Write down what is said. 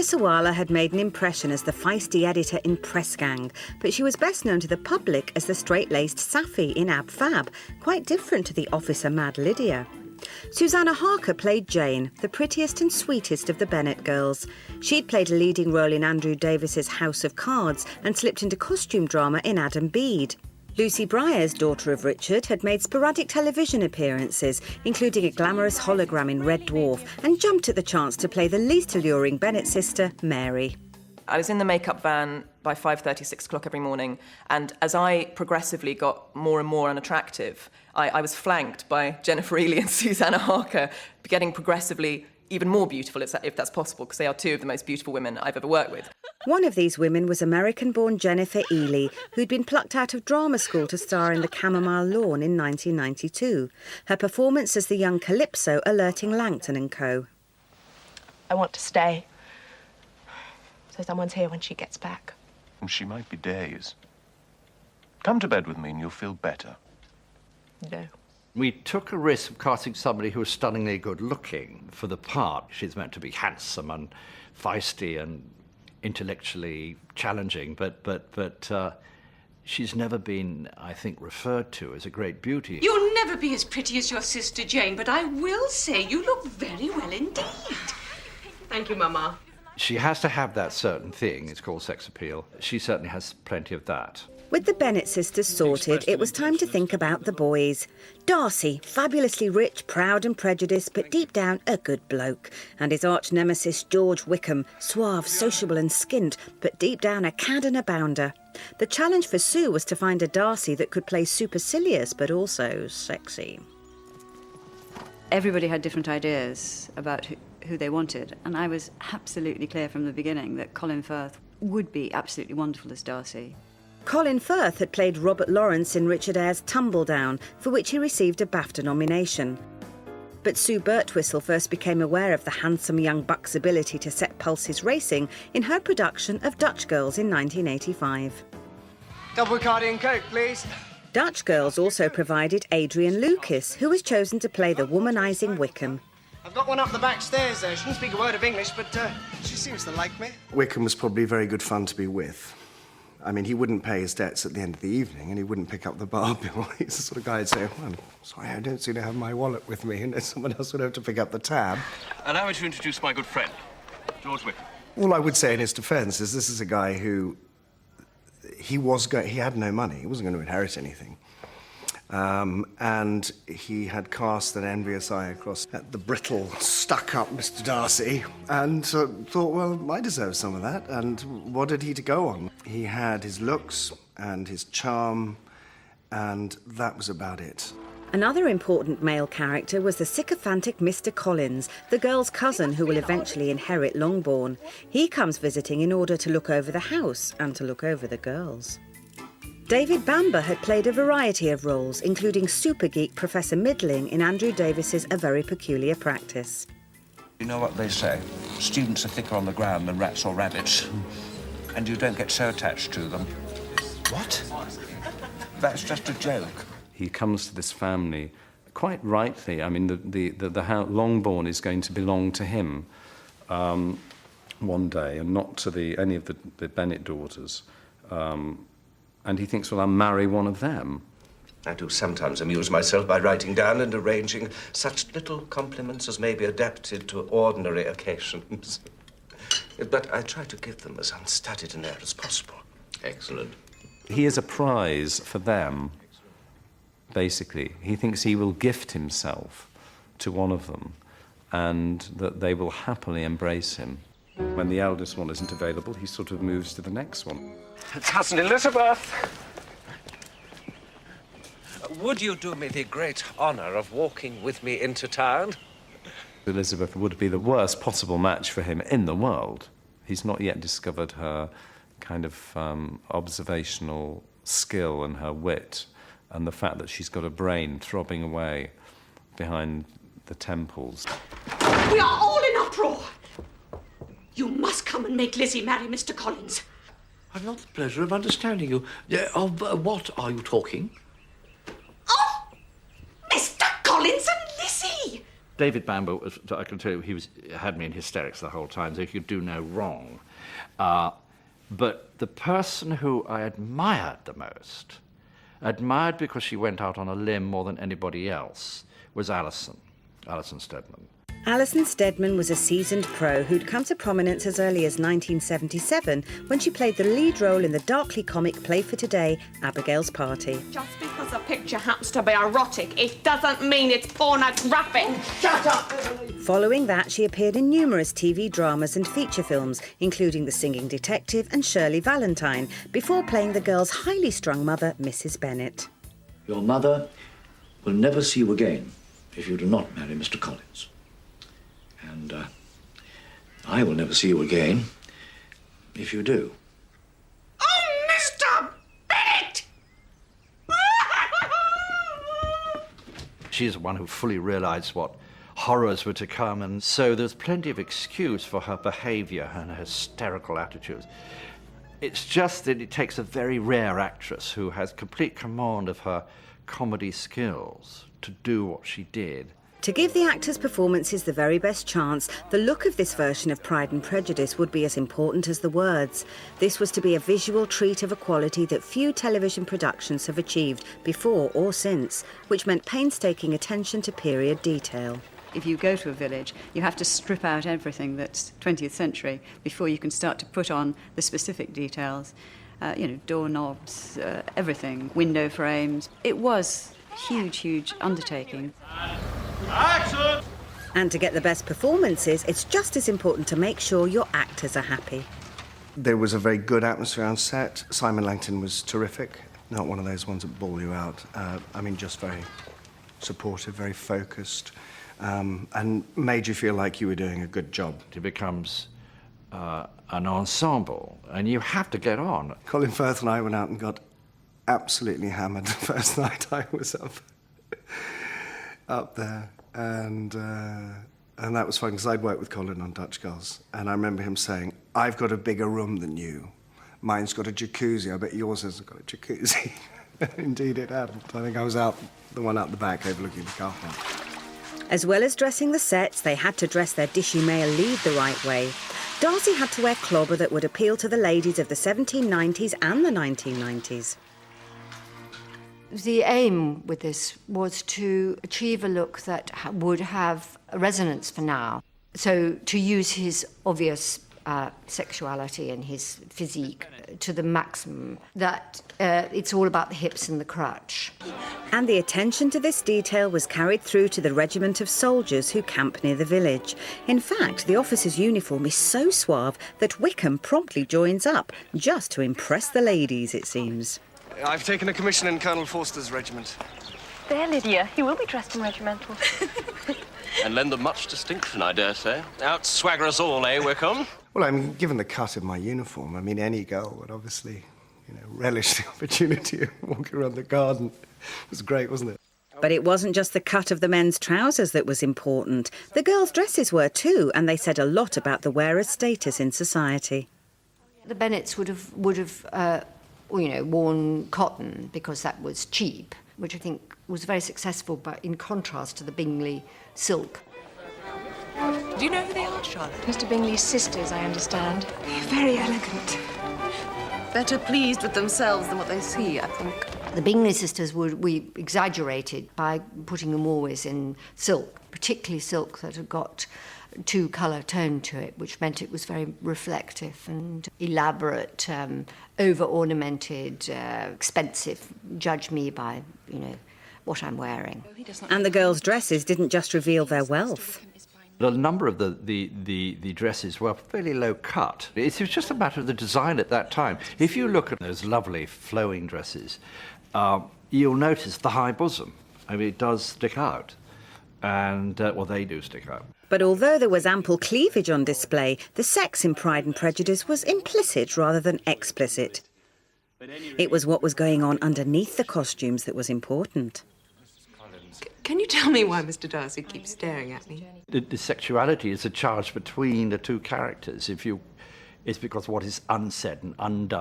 Sawalha had made an impression as the feisty editor in Press Gang, but she was best known to the public as the straight-laced Safi in Ab Fab, quite different to the officer Mad Lydia. Susanna Harker played Jane, the prettiest and sweetest of the Bennet girls. She'd played a leading role in Andrew Davis's House of Cards and slipped into costume drama in Adam Bede. Lucy Briers, daughter of Richard, had made sporadic television appearances, including a glamorous hologram in Red Dwarf, and jumped at the chance to play the least alluring Bennet sister, Mary. I was in the makeup van by 5:30, 6 o'clock every morning, and as I progressively got more and more unattractive, I was flanked by Jennifer Ealey and Susanna Harker, getting progressively even more beautiful, if that's possible, because they are two of the most beautiful women I've ever worked with. One of these women was American-born Jennifer Ealey, who'd been plucked out of drama school to star in The Chamomile Lawn in 1992. Her performance as the young Calypso alerting Langton and co. I want to stay, so someone's here when she gets back. She might be days. Come to bed with me and you'll feel better. No. We took a risk of casting somebody who was stunningly good-looking for the part. She's meant to be handsome and feisty and intellectually challenging, but she's never been, I think, referred to as a great beauty. You'll never be as pretty as your sister Jane, but I will say you look very well indeed. Thank you, Mama. She has to have that certain thing. It's called sex appeal. She certainly has plenty of that. With the Bennet sisters sorted, it was time to think about the boys. Darcy, fabulously rich, proud and prejudiced, but deep down a good bloke. And his arch-nemesis George Wickham, suave, sociable and skint, but deep down a cad and a bounder. The challenge for Sue was to find a Darcy that could play supercilious, but also sexy. Everybody had different ideas about who they wanted, and I was absolutely clear from the beginning that Colin Firth would be absolutely wonderful as Darcy. Colin Firth had played Robert Lawrence in Richard Eyre's Tumbledown, for which he received a BAFTA nomination. But Sue Birtwistle first became aware of the handsome young buck's ability to set pulses racing in her production of Dutch Girls in 1985. Double Bacardi and Coke, please. Dutch Girls also provided Adrian Lucas, who was chosen to play the womanising Wickham. I've got one up the back stairs there. She doesn't speak a word of English, but she seems to like me. Wickham was probably very good fun to be with. I mean, he wouldn't pay his debts at the end of the evening, and he wouldn't pick up the bar bill. He's the sort of guy who'd say, well, I'm sorry, I don't seem to have my wallet with me, and someone else would have to pick up the tab. Allow me to introduce my good friend, George Wickham. All I would say in his defence is this is a guy who... he had no money. He wasn't going to inherit anything. And he had cast an envious eye across at the brittle, stuck-up Mr. Darcy and thought, well, I deserve some of that. And what had he to go on? He had his looks and his charm, and that was about it. Another important male character was the sycophantic Mr. Collins, the girl's cousin who will eventually inherit Longbourn. He comes visiting in order to look over the house and to look over the girls. David Bamber had played a variety of roles, including super geek Professor Middling in Andrew Davis's A Very Peculiar Practice. You know what they say? Students are thicker on the ground than rats or rabbits. And you don't get so attached to them. What? That's just a joke. He comes to this family, quite rightly. I mean, the house, Longbourn is going to belong to him one day, and not to any of the Bennet daughters. And he thinks, well, I'll marry one of them. I do sometimes amuse myself by writing down and arranging such little compliments as may be adapted to ordinary occasions. But I try to give them as unstudied an air as possible. Excellent. He is a prize for them, basically. He thinks he will gift himself to one of them and that they will happily embrace him. When the eldest one isn't available, he sort of moves to the next one. Cousin Elizabeth! Would you do me the great honour of walking with me into town? Elizabeth would be the worst possible match for him in the world. He's not yet discovered her kind of observational skill and her wit, and the fact that she's got a brain throbbing away behind the temples. We are all in uproar. You must come and make Lizzie marry Mr. Collins. I've not the pleasure of understanding you. Of what are you talking? Oh, Mr. Collins and Lizzie! David Bamber, I can tell you, he had me in hysterics the whole time, so he could do no wrong. But the person who I admired the most, admired because she went out on a limb more than anybody else, was Alison Steadman. Alison Steadman was a seasoned pro who'd come to prominence as early as 1977 when she played the lead role in the darkly comic Play for Today, Abigail's Party. Just because a picture happens to be erotic, it doesn't mean it's pornographic. Shut up! Following that, she appeared in numerous TV dramas and feature films, including The Singing Detective and Shirley Valentine, before playing the girl's highly strung mother, Mrs. Bennet. Your mother will never see you again if you do not marry Mr. Collins. And I will never see you again if you do. Oh, Mr. Bennet! She's the one who fully realised what horrors were to come, and so there's plenty of excuse for her behaviour and her hysterical attitudes. It's just that it takes a very rare actress who has complete command of her comedy skills to do what she did. To give the actors' performances the very best chance, the look of this version of Pride and Prejudice would be as important as the words. This was to be a visual treat of a quality that few television productions have achieved before or since, which meant painstaking attention to period detail. If you go to a village, you have to strip out everything that's 20th century before you can start to put on the specific details. Doorknobs, everything, window frames. It was huge undertaking. Action! And to get the best performances, it's just as important to make sure your actors are happy. There was a very good atmosphere on set. Simon Langton was terrific. Not one of those ones that ball you out. Just very supportive, very focused, and made you feel like you were doing a good job. It becomes an ensemble, and you have to get on. Colin Firth and I went out and got absolutely hammered the first night I was up there, and that was fun because I'd worked with Colin on Dutch Girls, and I remember him saying, "I've got a bigger room than you. Mine's got a jacuzzi. I bet yours hasn't got a jacuzzi." Indeed, it hadn't. I think I was the one out the back overlooking the car park. As well as dressing the sets, they had to dress their dishy male lead the right way. Darcy had to wear clobber that would appeal to the ladies of the 1790s and the 1990s. The aim with this was to achieve a look that would have a resonance for now. So to use his obvious sexuality and his physique to the maximum, that it's all about the hips and the crutch. And the attention to this detail was carried through to the regiment of soldiers who camp near the village. In fact, the officer's uniform is so suave that Wickham promptly joins up, just to impress the ladies, it seems. I've taken a commission in Colonel Forster's regiment. There, Lydia. He will be dressed in regimental. And lend them much distinction, I dare say. Out-swagger us all, eh, Wickham? Well, given the cut of my uniform, any girl would obviously, relish the opportunity of walking around the garden. It was great, wasn't it? But it wasn't just the cut of the men's trousers that was important. The girls' dresses were too, and they said a lot about the wearer's status in society. The Bennets would have worn cotton because that was cheap, which I think was very successful, but in contrast to the Bingley silk. Do you know who they are, Charlotte? Mr. Bingley's sisters, I understand. They're very elegant. Better pleased with themselves than what they see, I think. The Bingley sisters we exaggerated by putting them always in silk, particularly silk that had got two-colour tone to it, which meant it was very reflective and elaborate, over-ornamented, expensive. Judge me by, what I'm wearing. And the girls' dresses didn't just reveal their wealth. A number of the dresses were fairly low cut. It was just a matter of the design at that time. If you look at those lovely flowing dresses, you'll notice the high bosom. It does stick out. And, they do stick out. But although there was ample cleavage on display, the sex in Pride and Prejudice was implicit rather than explicit. It was what was going on underneath the costumes that was important. Can you tell me why Mr. Darcy keeps staring at me? The sexuality is a charge between the two characters. It's because what is unsaid and undone